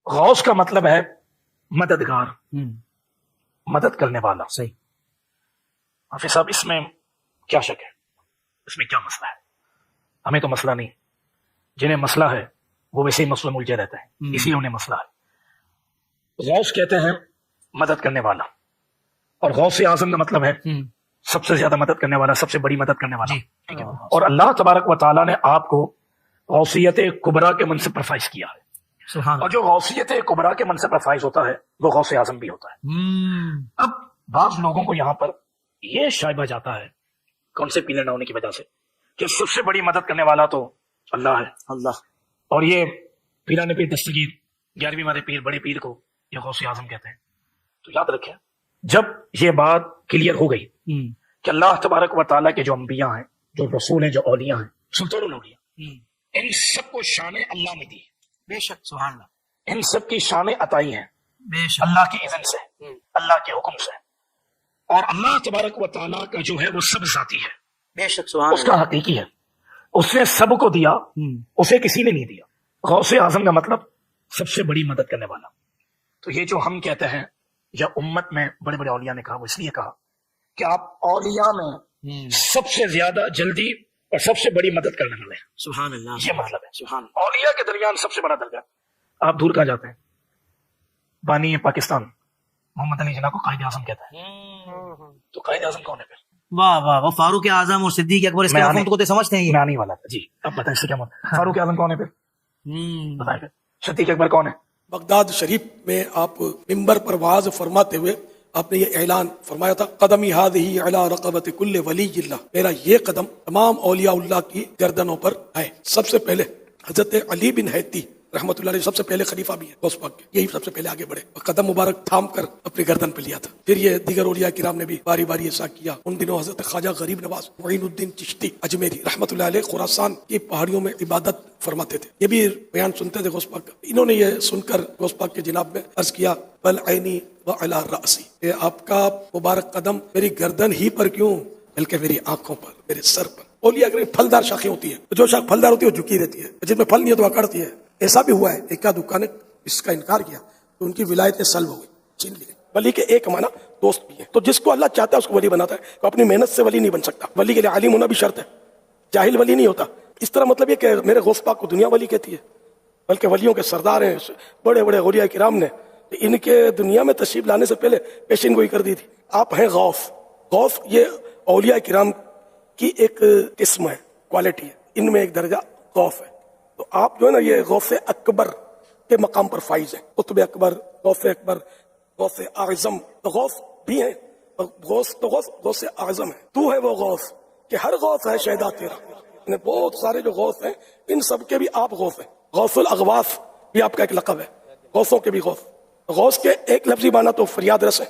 غوث کا مطلب ہے مددگار، مدد کرنے والا۔ صحیح۔ حافظ صاحب اس میں کیا شک ہے؟ اس میں کیا مسئلہ ہے؟ ہمیں تو مسئلہ نہیں، جنہیں مسئلہ ہے وہ ویسے ہی مسئلہ ملجھے رہتا ہے، اسی لیے انہیں مسئلہ ہے۔ غوث کہتے ہیں مدد کرنے والا، اور غوث اعظم کا مطلب ہے سب سے زیادہ مدد کرنے والا، سب سے بڑی مدد کرنے والا۔ ٹھیک ہے؟ اور اللہ تبارک و تعالیٰ نے آپ کو غوثیت کبریٰ کے منصب پر فائز کیا ہے، اور جو غوثیت کبریٰ کے منصب پر فائز ہوتا ہے وہ غوث اعظم بھی ہوتا ہے۔ اب بعض لوگوں کو یہاں پر یہ شائبہ جاتا ہے کون سے پیلر نہ ہونے کی وجہ سے کہ سب سے بڑی مدد کرنے والا تو اللہ ہے، اللہ، اور یہ پیران پیر دستگیر 11ویں والے پیر بڑے پیر کو یہ غوث اعظم کہتے ہیں۔ تو یاد رکھیں، جب یہ بات کلیئر ہو گئی کہ اللہ تبارک و تعالیٰ کے جو انبیاء ہیں، جو رسول ہیں، جو اولیاء ہیں، سلطان الاولیاء، ان سب کو شان اللہ نے دی، بے شک، سبحان اللہ، ان سب کی شان عطائی ہیں بے شک، اللہ کی اذن سے، اللہ کے حکم سے، اور اللہ تبارک و تعالیٰ کا جو ہے وہ سب ذاتی ہے، بے شک، سبحان اس کا حقیقی ہے، اس نے سب کو دیا، اسے کسی نے نہیں دیا۔ غوث اعظم کا مطلب سب سے بڑی مدد کرنے والا۔ تو یہ جو ہم کہتے ہیں یا امت میں بڑے بڑے اولیاء نے کہا، وہ اس لیے کہا کہ آپ اولیاء میں سب سے زیادہ جلدی اور سب سے بڑی مدد کرنے والے ہیں۔ سبحان اللہ، یہ مطلب ہے سبحان اللہ۔ اولیاء کے درمیان سب سے بڑا درجہ۔ آپ دور کہاں جاتے ہیں؟ بانی پاکستان محمد علی جناح کو قائد اعظم کہتا ہے، تو قائد اعظم کون ہے پھر؟ واہ واہ، وہ فاروق اعظم اور صدیق اکبر، اس کے مفہوم کو تو سمجھتے ہیں یہ۔ میں آنے والا تھا جی، اب بتائیں اس سے کیا مطلب؟ فاروق اعظم کون ہے پھر؟ بتائیں پھر صدیق اکبر کون ہے؟ بغداد شریف میں آپ ممبر پر واعظ فرماتے ہوئے آپ نے یہ اعلان فرمایا تھا، قدمی ہذہ علی رقبۃ کل ولی اللہ، میرا یہ قدم تمام اولیاء اللہ کی گردنوں پر ہے۔ سب سے پہلے حضرت علی بن حیتی رحمۃ اللہ علیہ سب سے پہلے خلیفہ بھی ہے غوث پاک کے، یہی سب سے پہلے آگے بڑھے اور قدم مبارک تھام کر اپنی گردن پہ لیا تھا۔ پھر یہ دیگر اولیاء کرام نے بھی باری باری ایسا کیا۔ ان دنوں حضرت خواجہ غریب نواز معین الدین چشتی اجمیری رحمۃ اللہ علیہ خراسان کی پہاڑیوں میں عبادت فرماتے تھے، یہ بھی بیان سنتے تھے غوث پاک کا۔ انہوں نے یہ سن کر غوث پاک کے جناب میں عرض کیا، بل عینی وعلی رأسی، کہ آپ کا مبارک قدم میری گردن ہی پر کیوں بلکہ میری آنکھوں پر، میرے سر پر۔ اولیاء کرام پھلدار شاخیں ہوتی ہیں، جو شاخ پھلدار ہوتی ہے وہ جھکی رہتی ہے، جن میں پھل نہیں ہے تو اکڑتی ہے۔ ایسا بھی ہوا ہے، ایک دکان نے اس کا انکار کیا تو ان کی ولایتیں سلب ہو گئی، چھین لی گئی۔ ولی کے ایک معنی دوست بھی ہے، تو جس کو اللہ چاہتا ہے اس کو ولی بناتا ہے۔ تو اپنی محنت سے ولی نہیں بن سکتا، ولی کے لیے عالم ہونا بھی شرط ہے، جاہل ولی نہیں ہوتا۔ اس طرح مطلب یہ کہ میرے غوث پاک کو دنیا ولی کہتی ہے، بلکہ ولیوں کے سردار ہیں بڑے بڑے اولیاء کرام نے، ان کے دنیا میں تشریف لانے سے پہلے پیشین گوئی کر دی تھی۔ آپ ہیں غوث، غوث یہ اولیاء کرام کی ایک قسم ہے، کوالٹی ہے، ان میں ایک درجہ غوث ہے۔ تو آپ جو ہے نا یہ غوث اکبر کے مقام پر فائز ہیں، قطب اکبر، غوث اکبر، غوث اعظم، تو غوث بھی ہیں، غوث اعظم ہے۔ تو ہے وہ غوث کہ ہر غوث ہے شہدا تیرا، یعنی بہت سارے جو غوث ہیں ان سب کے بھی آپ غوث ہیں۔ غوث الاغواث بھی آپ کا ایک لقب ہے، غوثوں کے بھی غوث۔ غوث کے ایک لفظی معنی تو فریاد رس ہے،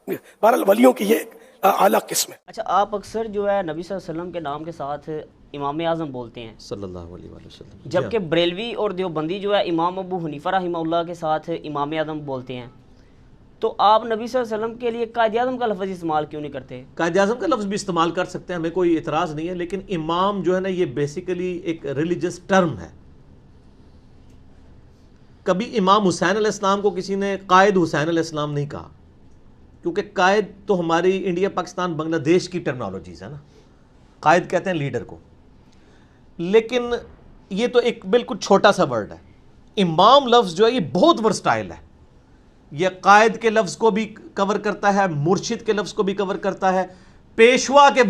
بہرحال ولیوں کی یہ اعلیٰ قسم ہے۔ اچھا، آپ اکثر جو ہے نبی صلی اللہ علیہ وسلم کے نام کے ساتھ امام اعظم بولتے ہیں صلی اللہ علیہ وآلہ وسلم، جبکہ بریلوی اور دیوبندی جو ہے امام ابو حنیفہ رحمہ اللہ کے ساتھ امام اعظم بولتے ہیں، تو آپ نبی صلی اللہ علیہ وسلم کے لیے قائد اعظم کا لفظ استعمال کیوں نہیں کرتے؟ قائد اعظم کا لفظ بھی استعمال کر سکتے ہیں، ہمیں کوئی اعتراض نہیں ہے، لیکن امام جو ہے نا یہ بیسیکلی ایک ریلیجس ٹرم ہے۔ کبھی امام حسین علیہ السلام کو کسی نے قائد حسین علیہ السلام نہیں کہا، کیونکہ قائد تو ہماری انڈیا پاکستان بنگلہ دیش کی ٹرمنالوجیز ہے نا، قائد کہتے ہیں لیڈر کو، لیکن یہ تو ایک بالکل چھوٹا سا ورڈ ہے۔ امام لفظ جو ہے یہ بہت ورسٹائل ہے، یہ قائد کے لفظ کو بھی کور کرتا ہے، مرشد کے لفظ کو بھی کور کرتا ہے، پیشوا کے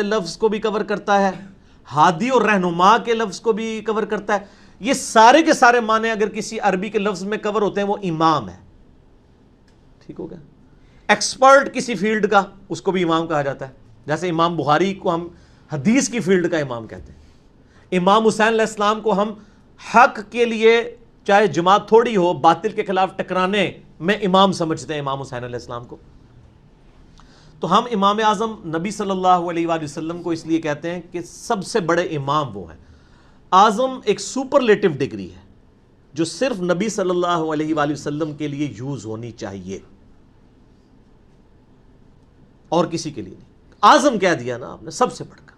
لفظ کو بھی کور کرتا ہے، ہادی اور رہنما کے لفظ کو بھی کور کرتا ہے۔ یہ سارے کے سارے معنی اگر کسی عربی کے لفظ میں کور ہوتے ہیں وہ امام ہے، ٹھیک ہو گیا۔ ایکسپرٹ کسی فیلڈ کا اس کو بھی امام کہا جاتا ہے، جیسے امام بخاری کو ہم حدیث کی فیلڈ کا امام کہتے ہیں، امام حسین علیہ السلام کو ہم حق کے لیے چاہے جماعت تھوڑی ہو باطل کے خلاف ٹکرانے میں امام سمجھتے ہیں امام حسین علیہ السلام کو۔ تو ہم امام اعظم نبی صلی اللہ علیہ وآلہ وسلم کو اس لیے کہتے ہیں کہ سب سے بڑے امام وہ ہیں۔ اعظم ایک سپرلیٹو ڈگری ہے جو صرف نبی صلی اللہ علیہ وآلہ وسلم کے لیے یوز ہونی چاہیے اور کسی کے لیے نہیں۔ اعظم کہہ دیا نا آپ نے، سب سے بڑھ کر۔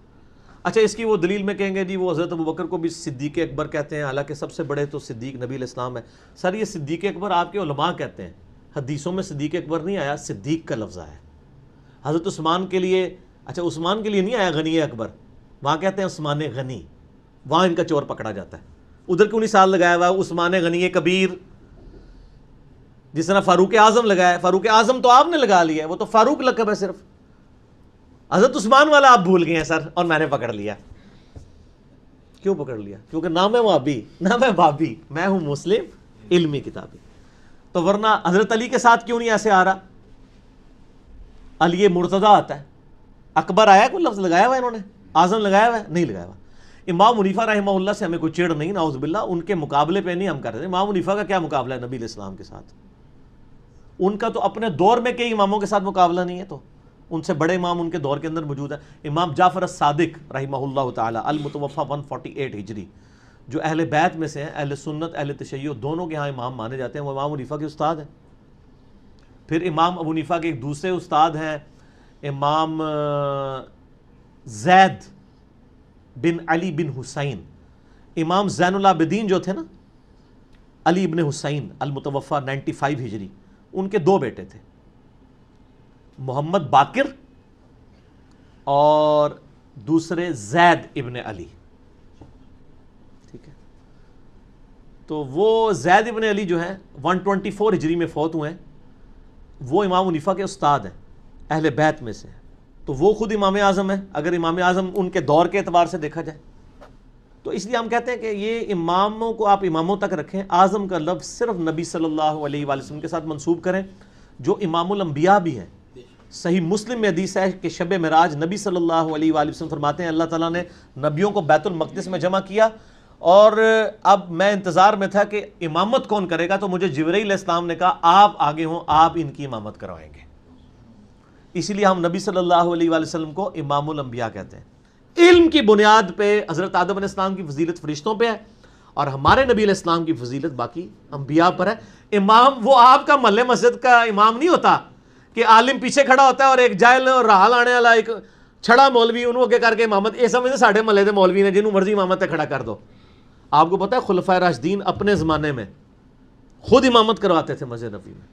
اچھا اس کی وہ دلیل میں کہیں گے جی وہ حضرت ابوبکر کو بھی صدیق اکبر کہتے ہیں، حالانکہ سب سے بڑے تو صدیق نبی علیہ السلام ہے. سر یہ صدیق اکبر آپ کے علماء کہتے ہیں، حدیثوں میں صدیق اکبر نہیں آیا، صدیق کا لفظ آیا. حضرت عثمان کے لیے، اچھا عثمان کے لیے نہیں آیا غنی اکبر، وہاں کہتے ہیں عثمان غنی، وہاں ان کا چور پکڑا جاتا ہے. ادھر کیوں نہیں سال لگایا ہوا عثمان غنی کبیر، جس طرح فاروق اعظم لگایا ہے؟ فاروق اعظم تو آپ نے لگا لیا ہے، وہ تو فاروق لقب ہے صرف. حضرت عثمان والا آپ بھول گئے ہیں سر، اور میں نے پکڑ لیا. کیوں پکڑ لیا؟ کیونکہ نہ میں وہابی نہ میں بابی، میں ہوں مسلم علمی کتابی. تو ورنہ حضرت علی کے ساتھ کیوں نہیں ایسے آ رہا؟ علی مرتضی آتا ہے، اکبر آیا کوئی لفظ لگایا ہوا انہوں نے؟ اعظم لگایا ہوا ہے؟ نہیں لگایا ہوا. امام حنیفہ رحمہ اللہ سے ہمیں کوئی چڑ نہیں، نعوذ باللہ، ان کے مقابلے پہ نہیں ہم کر رہے. امام حنیفہ کا کیا مقابلہ ہے نبی علیہ السلام کے ساتھ؟ ان کا تو اپنے دور میں کئی اماموں کے ساتھ مقابلہ نہیں ہے، تو ان سے بڑے امام ان کے دور کے اندر موجود ہیں. امام جعفر الصادق رحمہ اللہ تعالی المتوفی 148 ہجری، جو اہل بیت میں سے ہیں، اہل سنت اہل تشیع دونوں کے ہاں امام مانے جاتے ہیں، وہ امام حنیفہ کے استاد ہیں. پھر امام ابو حنیفہ کے ایک دوسرے استاد ہیں امام زید بن علی بن حسین. امام زین العابدین جو تھے نا، علی بن حسین المتوفی 95 ہجری، ان کے دو بیٹے تھے، محمد باقر اور دوسرے زید ابن علی. ٹھیک ہے، تو وہ زید ابن علی جو ہیں 124 ہجری میں فوت ہوئے ہیں، وہ امام حنیفہ کے استاد ہیں، اہل بیت میں سے. تو وہ خود امام اعظم ہیں اگر امام اعظم ان کے دور کے اعتبار سے دیکھا جائے. تو اس لیے ہم کہتے ہیں کہ یہ اماموں کو آپ اماموں تک رکھیں، اعظم کا لفظ صرف نبی صلی اللہ علیہ وآلہ وسلم کے ساتھ منسوب کریں، جو امام الانبیاء بھی ہیں. صحیح مسلم میں حدیث ہے کہ شب معراج نبی صلی اللہ علیہ وآلہ وسلم فرماتے ہیں اللہ تعالیٰ نے نبیوں کو بیت المقدس میں جمع کیا، اور اب میں انتظار میں تھا کہ امامت کون کرے گا، تو مجھے جبرائیل علیہ السلام نے کہا آپ آگے ہوں، آپ ان کی امامت کروائیں گے. اسی لیے ہم نبی صلی اللہ علیہ وآلہ وسلم کو امام الانبیاء کہتے ہیں. علم کی بنیاد پہ حضرت آدم علیہ السلام کی فضیلت فرشتوں پہ ہے، اور ہمارے نبی علیہ السلام کی فضیلت باقی انبیاء پر ہے. امام وہ آپ کا محلے مسجد کا امام نہیں ہوتا کہ عالم پیچھے کھڑا ہوتا ہے اور ایک جاہل اور راہل آنے والا ایک چھڑا مولوی انہوں اگے کر کے امامت. یہ سمجھتے ساڑھے محلے دے مولوی نے جنہوں مرضی امامت کھڑا کر دو. آپ کو پتہ ہے خلفائے راشدین اپنے زمانے میں خود امامت کرواتے تھے مسجد نبوی میں.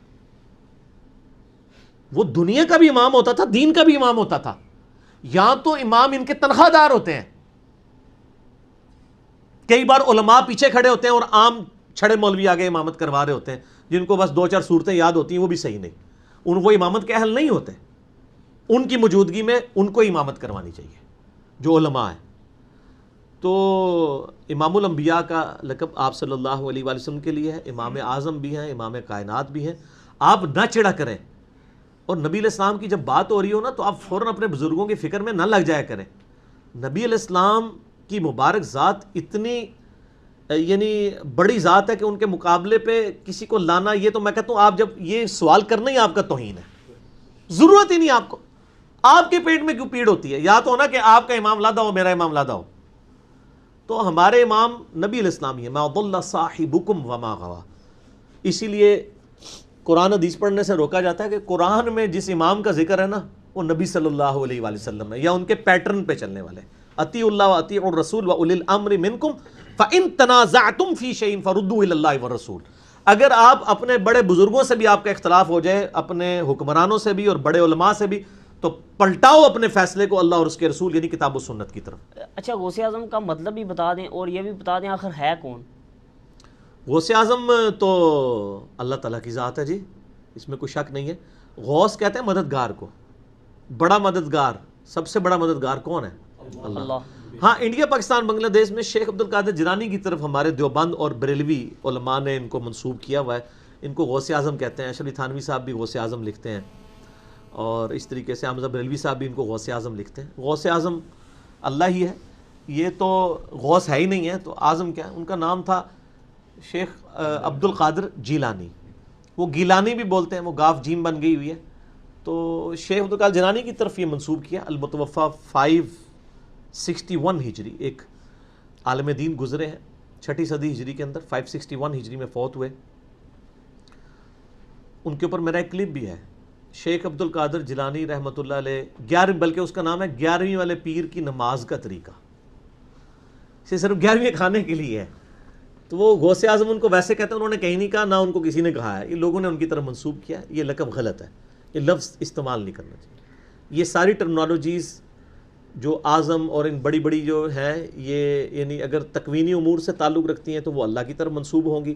وہ دنیا کا بھی امام ہوتا تھا، دین کا بھی امام ہوتا تھا. یہاں تو امام ان کے تنخواہ دار ہوتے ہیں. کئی بار علماء پیچھے کھڑے ہوتے ہیں اور عام چھڑے مولوی آگے امامت کروا رہے ہوتے ہیں، جن کو بس 2-4 صورتیں یاد ہوتی ہیں، وہ بھی صحیح نہیں. وہ امامت کے اہل نہیں ہوتے. ان کی موجودگی میں ان کو امامت کروانی چاہیے جو علماء ہیں. تو امام الانبیاء کا لقب آپ صلی اللہ علیہ وآلہ وسلم کے لیے ہے. امام اعظم بھی ہیں، امام کائنات بھی ہیں. آپ نہ چڑھا کریں، اور نبی علیہ السلام کی جب بات ہو رہی ہو نا تو آپ فوراً اپنے بزرگوں کی فکر میں نہ لگ جایا کریں. نبی علیہ السلام کی مبارک ذات اتنی یعنی بڑی ذات ہے کہ ان کے مقابلے پہ کسی کو لانا، یہ تو میں کہتا ہوں آپ جب یہ سوال کرنا ہی آپ کا توہین ہے. ضرورت ہی نہیں آپ کو. آپ کے پیٹ میں کیوں پیڑ ہوتی ہے؟ یا تو ہونا کہ آپ کا امام لادا ہو، میرا امام لادا ہو. تو ہمارے امام نبی علیہ السلام ہی ہے. ما ضل صاحبکم وما غوا. اسی لیے قرآن حدیث پڑھنے سے روکا جاتا ہے کہ قرآن میں جس امام کا ذکر ہے نا وہ نبی صلی اللہ علیہ وآلہ وسلم ہے، یا ان کے پیٹرن پہ چلنے والے. اطیعوا اللہ واطیعوا الرسول واولی الامر منکم فان تنازعتم فی شیء فردوه الی اللہ والرسول. اگر آپ اپنے بڑے بزرگوں سے بھی آپ کا اختلاف ہو جائے، اپنے حکمرانوں سے بھی اور بڑے علماء سے بھی، تو پلٹاؤ اپنے فیصلے کو اللہ اور اس کے رسول یعنی کتاب و سنت کی طرف. اچھا غوث اعظم کا مطلب بھی بتا دیں، اور یہ بھی بتا دیں آخر ہے کون؟ غوث اعظم تو اللہ تعالیٰ کی ذات ہے جی، اس میں کوئی شک نہیں ہے. غوث کہتے ہیں مددگار کو. بڑا مددگار، سب سے بڑا مددگار کون ہے؟ اللہ. ہاں انڈیا پاکستان بنگلہ دیش میں شیخ عبد القادر جیلانی کی طرف ہمارے دیوبند اور بریلوی علماء نے ان کو منسوب کیا ہوا ہے. ان کو غوث اعظم کہتے ہیں. اشرف علی تھانوی صاحب بھی غوث اعظم لکھتے ہیں، اور اس طریقے سے حمزہ بریلوی صاحب بھی ان کو غوث اعظم لکھتے ہیں. غوث اعظم اللہ ہی ہے، یہ تو غوث ہے ہی نہیں ہے، تو اعظم کیا ہے؟ ان کا نام تھا شیخ عبد القادر جیلانی. وہ گیلانی بھی بولتے ہیں، وہ گاف جیم بن گئی ہوئی ہے. تو شیخ عبد القادر جیلانی کی طرف یہ منسوب کیا. المتوفی 561 ہجری، ایک عالم دین گزرے ہیں 6ٹھی صدی ہجری کے اندر، 561 ہجری میں فوت ہوئے. ان کے اوپر میرا ایک کلپ بھی ہے شیخ عبد القادر جیلانی رحمۃ اللہ علیہ 11 بلکہ اس کا نام ہے 11ویں والے پیر کی نماز کا طریقہ، اسے صرف 11ویں کھانے کے لیے ہے. تو وہ غوث اعظم ان کو ویسے کہتے ہیں، انہوں نے کہیں نہیں کہا، نہ ان کو کسی نے کہا ہے، یہ لوگوں نے ان کی طرف منسوب کیا. یہ لقب غلط ہے، یہ لفظ استعمال نہیں کرنا چاہیے. یہ ساری ٹرمنالوجیز جو اعظم اور ان بڑی بڑی جو ہیں، یہ یعنی اگر تکوینی امور سے تعلق رکھتی ہیں تو وہ اللہ کی طرف منسوب ہوں گی،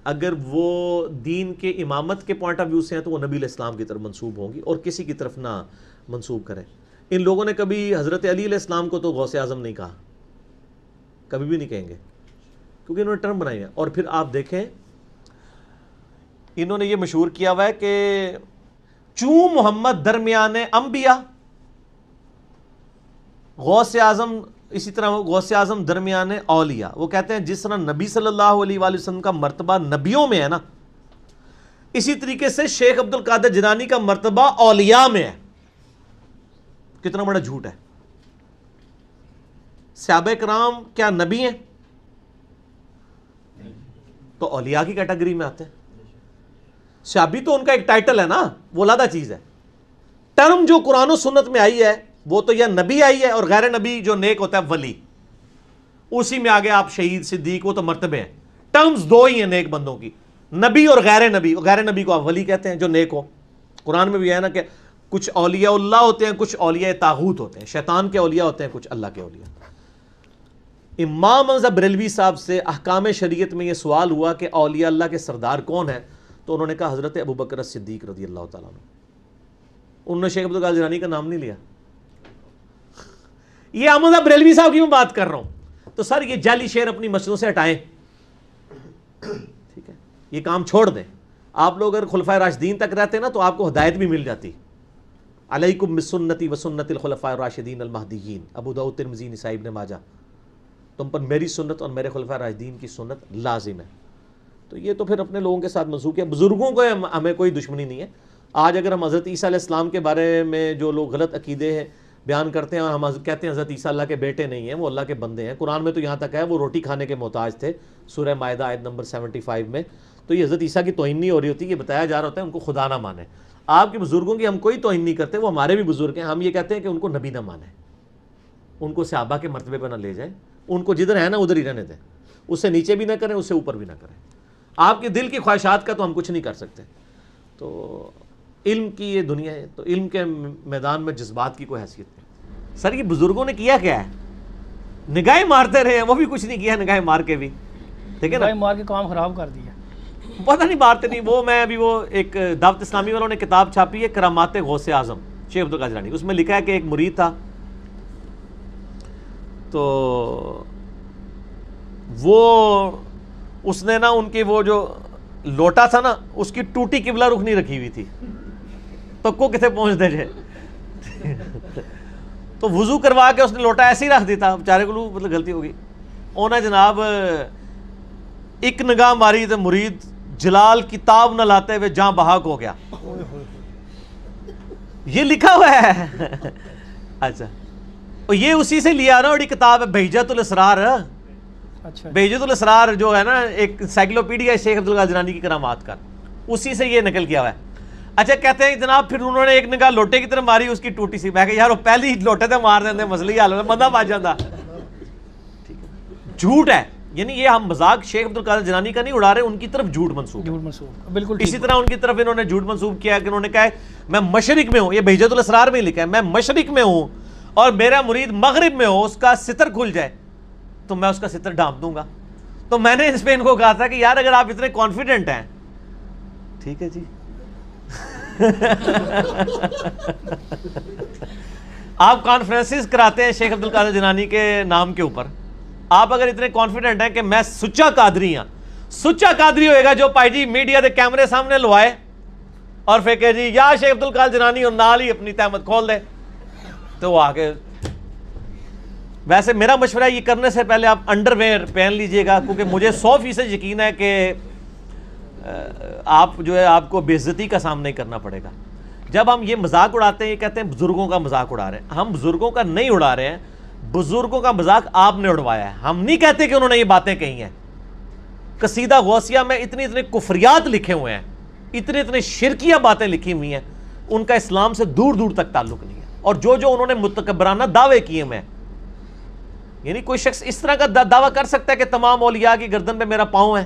اگر وہ دین کے امامت کے پوائنٹ آف ویو سے ہیں تو وہ نبی علیہ السلام کی طرف منسوب ہوں گی، اور کسی کی طرف نہ منسوب کریں. ان لوگوں نے کبھی حضرت علی علیہ السلام کو تو غوث اعظم نہیں کہا، کبھی بھی نہیں کہیں گے، کیونکہ انہوں نے ٹرم بنائی ہے. اور پھر آپ دیکھیں انہوں نے یہ مشہور کیا ہوا ہے کہ چوں محمد درمیان انبیاء، غوث اعظم اسی طرح غوث اعظم درمیان اولیاء. وہ کہتے ہیں جس طرح نبی صلی اللہ علیہ وآلہ وسلم کا مرتبہ نبیوں میں ہے نا، اسی طریقے سے شیخ عبد القادر جیلانی کا مرتبہ اولیاء میں ہے. کتنا بڑا جھوٹ ہے. صحابہ کرام کیا نبی ہیں؟ تو اولیاء کی کیٹیگری میں آتے ہیں. صحابی تو ان کا ایک ٹائٹل ہے نا، وہ علیحدہ چیز ہے. ٹرم جو قرآن و سنت میں آئی ہے وہ تو یا نبی آئی ہے، اور غیر نبی جو نیک ہوتا ہے ولی، اسی میں آگے آپ شہید صدیق وہ تو مرتبے ہیں. ٹرمز دو ہی ہیں نیک بندوں کی، نبی اور غیر نبی. غیر نبی کو آپ ولی کہتے ہیں جو نیک ہو. قرآن میں بھی ہے نا کہ کچھ اولیاء اللہ ہوتے ہیں، کچھ اولیاء طاغوت ہوتے ہیں، شیطان کے اولیاء ہوتے ہیں، کچھ اللہ کے اولیاء. امام حمزہ بریلوی صاحب سے احکام شریعت میں یہ سوال ہوا کہ اولیاء اللہ کے سردار کون ہیں، تو انہوں نے کہا حضرت ابوبکر صدیق رضی اللہ تعالیٰ عنہ. انہوں نے شیخ عبد القادر جیلانی کا نام نہیں لیا. یہ حمزہ بریلوی صاحب کی میں بات کر رہا ہوں. تو سر یہ جعلی شعر اپنی مسجدوں سے ہٹائیں، ٹھیک ہے، یہ کام چھوڑ دیں. آپ لوگ اگر خلفائے راشدین تک رہتے نا تو آپ کو ہدایت بھی مل جاتی. علیکم بسنتی وسنت الخلفاء الراشدین المہدیین، ابو داؤد ترمذی نسائی ابن ماجہ. تم پر میری سنت اور میرے خلفائے راشدین کی سنت لازم ہے. تو یہ تو پھر اپنے لوگوں کے ساتھ منسوخ کیا. بزرگوں کو ہمیں کوئی دشمنی نہیں ہے. آج اگر ہم حضرت عیسیٰ علیہ السلام کے بارے میں جو لوگ غلط عقیدے ہیں بیان کرتے ہیں، اور ہم کہتے ہیں حضرت عیسیٰ اللہ کے بیٹے نہیں ہیں، وہ اللہ کے بندے ہیں. قرآن میں تو یہاں تک ہے وہ روٹی کھانے کے محتاج تھے، سورہ مائدہ آیت نمبر 75 میں. تو یہ حضرت عیسیٰ کی توہین نہیں ہو رہی ہوتی، یہ بتایا جا رہا ہوتا ہے ان کو خدا نہ مانے. آپ کے بزرگوں کی ہم کوئی توہین نہیں کرتے، وہ ہمارے بھی بزرگ ہیں. ہم یہ کہتے ہیں کہ ان کو نبی نہ مانیں، ان کو صحابہ کے مرتبے پہ نہ لے جائیں، ان کو جدھر ہے نا ادھر ہی رہنے دیں. اس سے نیچے بھی نہ کریں، اس سے اوپر بھی نہ کریں. آپ کے دل کی خواہشات کا تو ہم کچھ نہیں کر سکتے. تو علم کی یہ دنیا ہے، تو علم کے میدان میں جذبات کی کوئی حیثیت نہیں. سر یہ بزرگوں نے کیا کیا ہے؟ نگاہیں مارتے رہے ہیں، وہ بھی کچھ نہیں کیا نگاہیں مار کے بھی، ٹھیک ہے نا، مار کے کام خراب کر دیا. پتہ نہیں مارتے نہیں. وہ میں ابھی وہ ایک دعوت اسلامی والوں نے کتاب چھاپی ہے کرامات غوث اعظم شیخ عبد القادر جیلانی. اس میں لکھا ہے کہ ایک مرید تھا، تو وہ اس نے نا ان کی وہ جو لوٹا تھا نا اس کی ٹوٹی قبلہ رخ نہیں رکھی ہوئی تھی، تو کو کتنے پہنچ دے جائے. تو وضو کروا کے اس نے لوٹا ایسے ہی رکھ دیتا، بیچارے کو مطلب غلطی ہوگی. انہیں جناب ایک نگاہ ماری تو مرید جلال کتاب نہ لاتے ہوئے جاں بحق ہو گیا. یہ لکھا ہوا ہے. اچھا یہ اسی سے لیا نا، اور یہ کتاب ہے بہجت الاسرار. بہجت الاسرار جو ہے نا ایک انسائکلوپیڈیا شیخ عبد القادر جیلانی کی کرامات کا، اسی سے یہ نقل کیا ہوا ہے. اچھا کہتے ہیں جناب پھر انہوں نے ایک نگاہ لوٹے کی طرف ماری، اس کی ٹوٹی سی. میں کہ یار وہ پہلی لوٹے تھے مار دیندے، مسئلہ ہی حل ہوتا، بندہ بچ جاتا. جھوٹ ہے. یعنی یہ ہم مذاق شیخ عبد القادر جیلانی کا نہیں اڑا رہے، ان کی طرف جھوٹ منسوب بالکل. اسی طرح ان کی طرف انہوں نے جھوٹ منسوب کیا کہ انہوں نے کہا ہے میں مشرق میں ہوں. یہ بہجت الاسرار میں لکھا ہے میں مشرق میں ہوں اور میرا مرید مغرب میں ہو، اس کا ستر کھل جائے تو میں اس کا ستر ڈھانپ دوں گا. تو میں نے اس پہ ان کو کہا تھا کہ یار اگر آپ اتنے کانفیڈنٹ ہیں، ٹھیک ہے جی، آپ کانفرنسز کراتے ہیں شیخ عبد القادر جیلانی کے نام کے اوپر، آپ اگر اتنے کانفیڈنٹ ہیں کہ میں سچا قادری ہوں، سچا قادری ہوئے گا جو پائی جی میڈیا دے کیمرے سامنے لوائے اور پھر کہ جی یا شیخ عبد القادر جیلانی اور نال ہی اپنی تہمت کھول دے، تو وہ آگے. ویسے میرا مشورہ یہ کرنے سے پہلے آپ انڈر ویئر پہن لیجئے گا، کیونکہ مجھے 100% یقین ہے کہ آپ جو ہے آپ کو بے عزتی کا سامنا کرنا پڑے گا. جب ہم یہ مذاق اڑاتے ہیں، یہ کہتے ہیں بزرگوں کا مذاق اڑا رہے ہیں. ہم بزرگوں کا نہیں اڑا رہے ہیں، بزرگوں کا مذاق آپ نے اڑوایا ہے. ہم نہیں کہتے کہ انہوں نے یہ باتیں کہی ہیں. قصیدہ غوثیہ میں اتنے کفریات لکھے ہوئے ہیں، اتنے شرکیہ باتیں لکھی ہوئی ہیں ان کا اسلام سے دور دور تک تعلق نہیں ہے. اور جو انہوں نے متکبرانہ دعوے کیے میں، یعنی کوئی شخص اس طرح کا دعویٰ کر سکتا ہے کہ تمام اولیاء کی گردن پہ میرا پاؤں ہے؟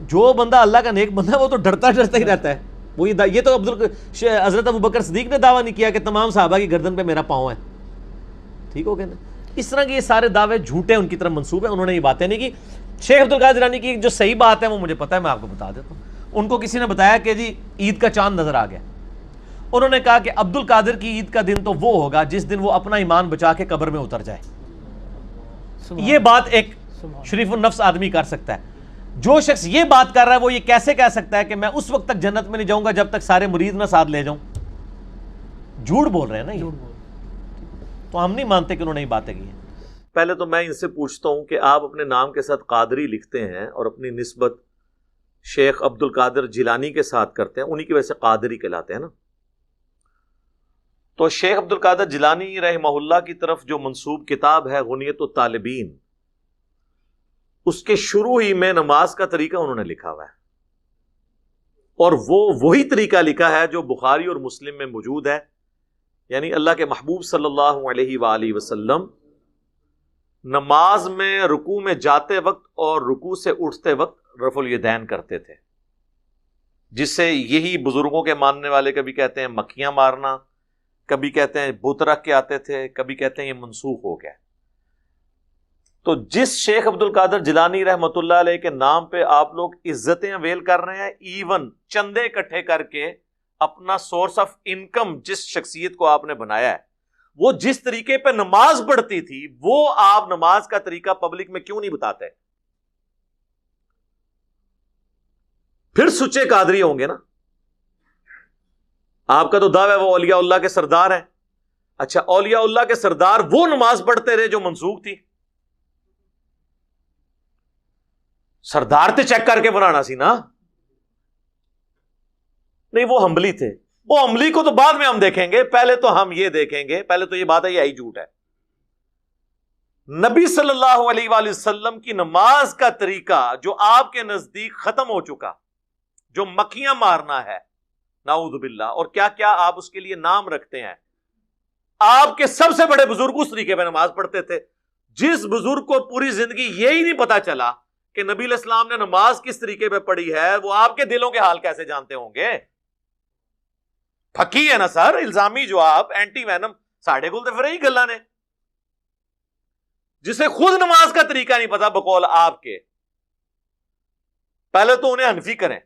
جو بندہ اللہ کا نیک بندہ ہے وہ تو ڈرتا ہی رہتا ہے. وہ یہ تو حضرت ابوبکر صدیق نے دعویٰ نہیں کیا کہ تمام صحابہ کی گردن پہ میرا پاؤں ہے. ٹھیک ہو گیا نا؟ اس طرح کے یہ سارے دعوے جھوٹے ان کی طرف منسوب ہیں. انہوں نے یہ باتیں نہیں کی. شیخ عبد القادر جیلانی کی جو صحیح بات ہے وہ مجھے پتہ ہے، میں آپ کو بتا دیتا ہوں. ان کو کسی نے بتایا کہ جی عید کا چاند نظر آ گیا. انہوں نے کہا کہ عبد القادر کی عید کا دن تو وہ ہوگا جس دن وہ اپنا ایمان بچا کے قبر میں اتر جائے. یہ بات ایک شریف النفس آدمی کر سکتا ہے. جو شخص یہ بات کر رہا ہے وہ یہ کیسے کہہ سکتا ہے کہ میں اس وقت تک جنت میں نہیں جاؤں گا جب تک سارے مرید نہ ساتھ لے جاؤں؟ جھوٹ بول رہے ہیں نا یہ. تو ہم نہیں مانتے کہ انہوں نے یہ باتیں کی ہیں. پہلے تو میں ان سے پوچھتا ہوں کہ آپ اپنے نام کے ساتھ قادری لکھتے ہیں اور اپنی نسبت شیخ عبد القادر جیلانی کے ساتھ کرتے ہیں، انہی کی وجہ سے قادری کہلاتے ہیں نا. تو شیخ عبد القادر جیلانی رحمہ اللہ کی طرف جو منسوب کتاب ہے غنیت الطالبین، اس کے شروع ہی میں نماز کا طریقہ انہوں نے لکھا ہوا ہے. اور وہ وہی طریقہ لکھا ہے جو بخاری اور مسلم میں موجود ہے. یعنی اللہ کے محبوب صلی اللہ علیہ وآلہ وسلم نماز میں رکوع میں جاتے وقت اور رکوع سے اٹھتے وقت رفع الیدین کرتے تھے، جس سے یہی بزرگوں کے ماننے والے کبھی کہتے ہیں مکھیاں مارنا، کبھی کہتے ہیں بت رکھ کے آتے تھے، کبھی کہتے ہیں یہ منسوخ ہو گیا. تو جس شیخ عبد القادر جیلانی رحمۃ اللہ علیہ کے نام پہ آپ لوگ عزتیں اویل کر رہے ہیں، ایون چندے اکٹھے کر کے اپنا سورس آف انکم جس شخصیت کو آپ نے بنایا ہے، وہ جس طریقے پہ نماز پڑھتی تھی وہ آپ نماز کا طریقہ پبلک میں کیوں نہیں بتاتے؟ پھر سچے قادری ہوں گے نا. آپ کا تو دعویٰ ہے وہ اولیاء اللہ کے سردار ہیں. اچھا، اولیاء اللہ کے سردار وہ نماز پڑھتے رہے جو منسوخ تھی؟ سردار تے چیک کر کے بنانا سی نا. نہیں، وہ حنبلی تھے. وہ حنبلی کو تو بعد میں ہم دیکھیں گے، پہلے تو ہم یہ دیکھیں گے. پہلے تو یہ بات ہے یہ جھوٹ ہے. نبی صلی اللہ علیہ وآلہ وسلم کی نماز کا طریقہ جو آپ کے نزدیک ختم ہو چکا، جو مکھیاں مارنا ہے، نعوذ باللہ، اور کیا کیا آپ اس کے لیے نام رکھتے ہیں. آپ کے سب سے بڑے بزرگ اس طریقے پہ نماز پڑھتے تھے. جس بزرگ کو پوری زندگی یہی نہیں پتا چلا کہ نبی علیہ السلام نے نماز کس طریقے پہ پڑھی ہے، وہ آپ کے دلوں کے حال کیسے جانتے ہوں گے؟ پھکی ہے نا سر، الزامی جو آپ اینٹی وینم ساڑھے گل تے پھر یہی گلاں نے. جسے خود نماز کا طریقہ نہیں پتا بقول آپ کے، پہلے تو انہیں حنفی کریں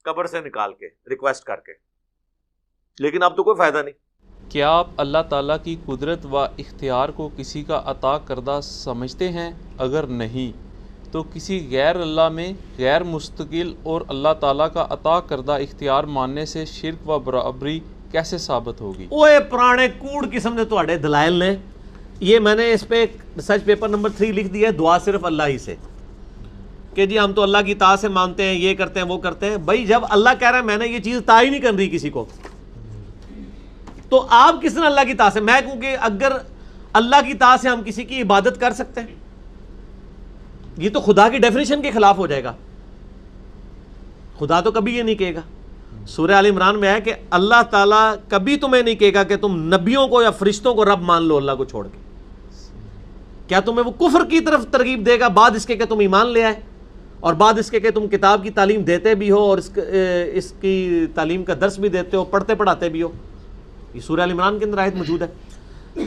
قبر سے نکال کے ریکویسٹ کر کے، لیکن اب تو کوئی فائدہ نہیں. کیا آپ اللہ تعالیٰ کی قدرت و اختیار کو کسی کا عطا کردہ سمجھتے ہیں؟ اگر نہیں تو کسی غیر اللہ میں غیر مستقل اور اللہ تعالیٰ کا عطا کردہ اختیار ماننے سے شرک و برابری کیسے ثابت ہوگی؟ اوے پرانے کوڑ قسم دے تواڈے دلائل نے. یہ میں نے اس پہ ریسرچ پیپر نمبر 3 لکھ دیا ہے، دعا صرف اللہ ہی سے، کہ جی ہم تو اللہ کی اطاعت سے مانتے ہیں، یہ کرتے ہیں وہ کرتے ہیں. بھائی جب اللہ کہہ رہا ہے میں نے یہ چیز اطاعت ہی نہیں کر رہی کسی کو، تو آپ کس نے اللہ کی اطاعت سے؟ میں کہوں کہ اگر اللہ کی اطاعت سے ہم کسی کی عبادت کر سکتے ہیں، یہ تو خدا کی ڈیفینیشن کے خلاف ہو جائے گا. خدا تو کبھی یہ نہیں کہے گا. سورہ آل عمران میں ہے کہ اللہ تعالیٰ کبھی تمہیں نہیں کہے گا کہ تم نبیوں کو یا فرشتوں کو رب مان لو اللہ کو چھوڑ کے. کیا تمہیں وہ کفر کی طرف ترغیب دے گا بعد اس کے کہ تم ایمان لے آئے، اور بعد اس کے کہ تم کتاب کی تعلیم دیتے بھی ہو اور اس کی تعلیم کا درس بھی دیتے ہو، پڑھتے پڑھاتے بھی ہو؟ یہ سورہ آل عمران کے اندر آیت موجود ہے.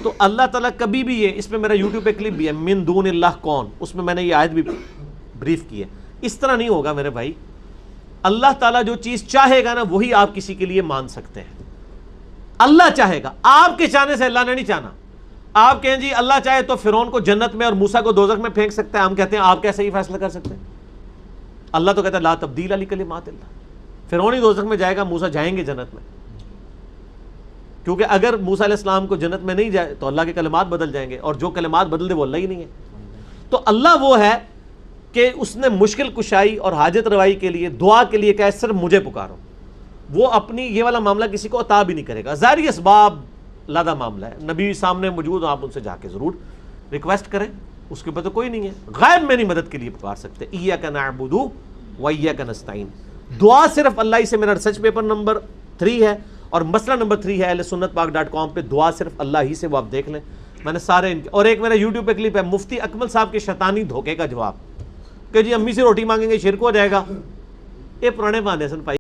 تو اللہ تعالیٰ کبھی بھی یہ، اس پہ میرا یوٹیوب پہ کلپ بھی ہے، من دون اللہ کون، اس میں نے یہ آیت بھی بریف کی ہے. اس طرح نہیں ہوگا میرے بھائی. اللہ تعالیٰ جو چیز چاہے گا نا وہی آپ کسی کے لیے مان سکتے ہیں. اللہ چاہے گا، آپ کے چاہنے سے اللہ نے نہیں چاہنا. آپ کہیں جی اللہ چاہے تو فرعون کو جنت میں اور موسیٰ کو دوزخ میں پھینک سکتے ہیں، ہم کہتے ہیں آپ کیسے یہ فیصلہ کر سکتے ہیں؟ اللہ تو کہتا ہے لا تبدیل لکلمات اللہ. فرعون ہی دوزخ میں جائے گا، موسیٰ جائیں گے جنت میں. کیونکہ اگر موسیٰ علیہ السلام کو جنت میں نہیں جائے تو اللہ کے کلمات بدل جائیں گے، اور جو کلمات بدل دے وہ اللہ ہی نہیں ہے. تو اللہ وہ ہے کہ اس نے مشکل کشائی اور حاجت روائی کے لیے دعا کے لیے کہا صرف مجھے پکارو. وہ اپنی یہ والا معاملہ کسی کو عطا بھی نہیں کرے گا. ظاہری اسباب لادہ معاملہ ہے، نبی سامنے موجود ہوں، آپ ان سے جا کے ضرور ریکویسٹ کریں، اس کے اوپر تو کوئی نہیں ہے. غائب میں نہیں مدد کے لیے پکار سکتے. ایاک نعبد و ایاک نستعین. دعا صرف اللہ ہی سے، میرا ریسرچ پیپر نمبر 3 ہے، اور مسئلہ نمبر 3 ہے ahlsunnatpak.com پہ دعا صرف اللہ ہی سے، وہ آپ دیکھ لیں، میں نے سارے ان کے، اور ایک میرا یوٹیوب پہ کلپ ہے مفتی اکمل صاحب کے شیطانی دھوکے کا جواب کہ جی امی سے روٹی مانگیں گے شرک ہو جائے گا، یہ پرانے بہانے سن پائی